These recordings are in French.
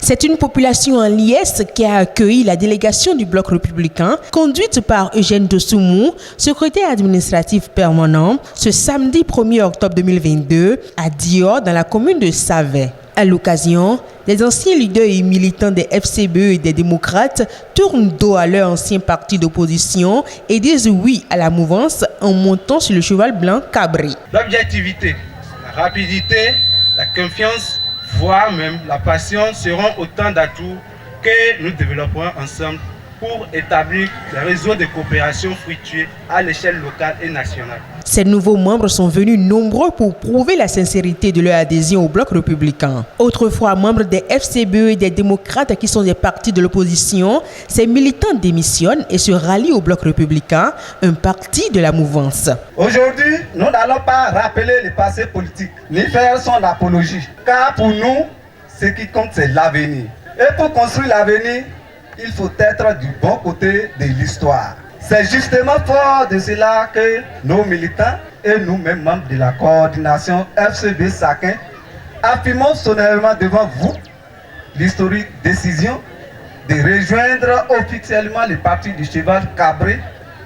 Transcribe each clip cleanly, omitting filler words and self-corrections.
C'est une population en liesse qui a accueilli la délégation du Bloc républicain, conduite par Eugène Dossoumu, secrétaire administratif permanent, ce samedi 1er octobre 2022 à Dior, dans la commune de Savet. À l'occasion, les anciens leaders et militants des FCBE et des démocrates tournent dos à leur ancien parti d'opposition et disent oui à la mouvance en montant sur le cheval blanc cabré. L'objectivité, la rapidité, la confiance, voire même la passion seront autant d'atouts que nous développerons ensemble pour établir des réseaux de coopération fructueux à l'échelle locale et nationale. Ces nouveaux membres sont venus nombreux pour prouver la sincérité de leur adhésion au Bloc républicain. Autrefois membres des FCBE et des démocrates qui sont des partis de l'opposition, ces militants démissionnent et se rallient au Bloc républicain, un parti de la mouvance. Aujourd'hui, nous n'allons pas rappeler le passé politique, ni faire son apologie, car pour nous, ce qui compte, c'est l'avenir. Et pour construire l'avenir, il faut être du bon côté de l'histoire. C'est justement fort de cela que nos militants et nous-mêmes membres de la coordination FCB Saquin affirmons solennellement devant vous l'historique décision de rejoindre officiellement le parti du cheval cabré.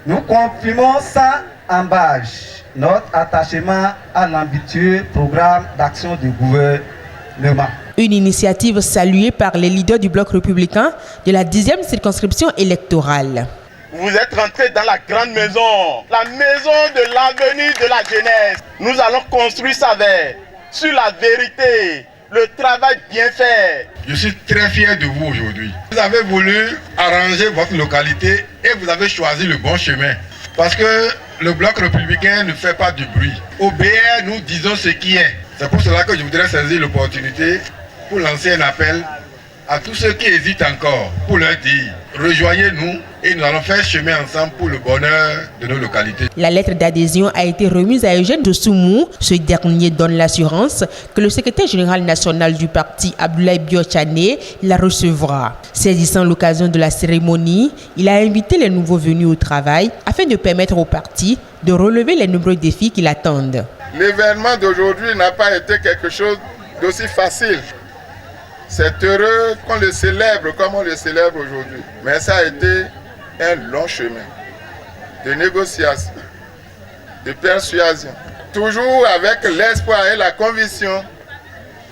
Nous confirmons sans embâche notre attachement à l'ambitieux programme d'action du gouvernement. Une initiative saluée par les leaders du Bloc républicain de la 10e circonscription électorale. Vous êtes rentrés dans la grande maison, la maison de l'avenir de la jeunesse. Nous allons construire ça sur la vérité, le travail bien fait. Je suis très fier de vous aujourd'hui. Vous avez voulu arranger votre localité et vous avez choisi le bon chemin. Parce que le Bloc républicain ne fait pas du bruit. Au BR, nous disons ce qui est. C'est pour cela que je voudrais saisir l'opportunité pour lancer un appel à tous ceux qui hésitent encore, pour leur dire, rejoignez-nous et nous allons faire chemin ensemble pour le bonheur de nos localités. La lettre d'adhésion a été remise à Eugène Dossoumu. Ce dernier donne l'assurance que le secrétaire général national du parti, Abdoulaye Biotchané, la recevra. Saisissant l'occasion de la cérémonie, il a invité les nouveaux venus au travail afin de permettre au parti de relever les nombreux défis qui l'attendent. L'événement d'aujourd'hui n'a pas été quelque chose d'aussi facile. C'est heureux qu'on le célèbre comme on le célèbre aujourd'hui. Mais ça a été un long chemin de négociation, de persuasion. Toujours avec l'espoir et la conviction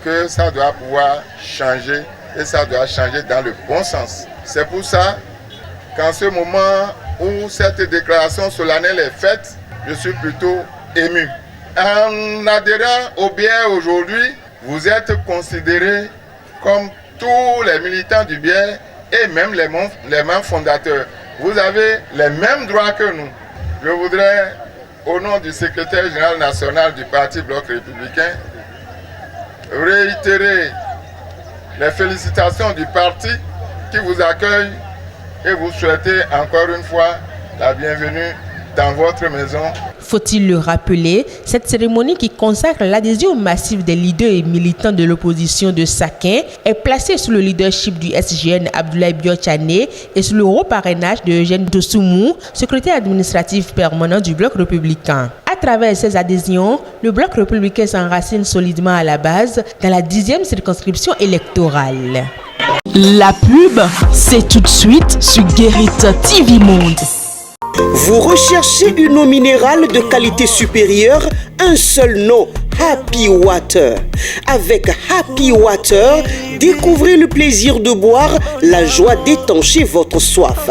que ça doit pouvoir changer et ça doit changer dans le bon sens. C'est pour ça qu'en ce moment où cette déclaration solennelle est faite, je suis plutôt ému. En adhérant au bien aujourd'hui, vous êtes considérés comme tous les militants du bien et même les membres fondateurs. Vous avez les mêmes droits que nous. Je voudrais, au nom du secrétaire général national du Parti Bloc républicain, réitérer les félicitations du parti qui vous accueille et vous souhaiter encore une fois la bienvenue dans votre maison. Faut-il le rappeler, cette cérémonie qui consacre l'adhésion massive des leaders et militants de l'opposition de Saquin est placée sous le leadership du SGN Abdoulaye Biotchané et sous le haut parrainage de Eugène Dossoumu, secrétaire administratif permanent du Bloc républicain. À travers ces adhésions, le Bloc républicain s'enracine solidement à la base dans la 10e circonscription électorale. La pub, c'est tout de suite sur Guérit TV Monde. Vous recherchez une eau minérale de qualité supérieure, un seul nom, Happy Water. Avec Happy Water, découvrez le plaisir de boire, la joie d'étancher votre soif.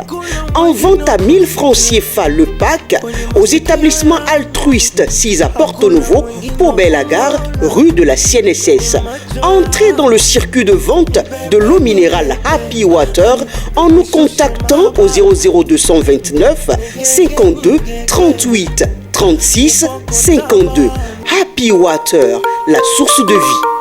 En vente à 1000 francs CFA le pack, aux établissements altruistes 6 à Porto-Nouveau, Pau-Belle-Gare, rue de la CNSS. Entrez dans le circuit de vente de l'eau minérale Happy Water en nous contactant au 00229 52 38 36 52. Happy Water, la source de vie.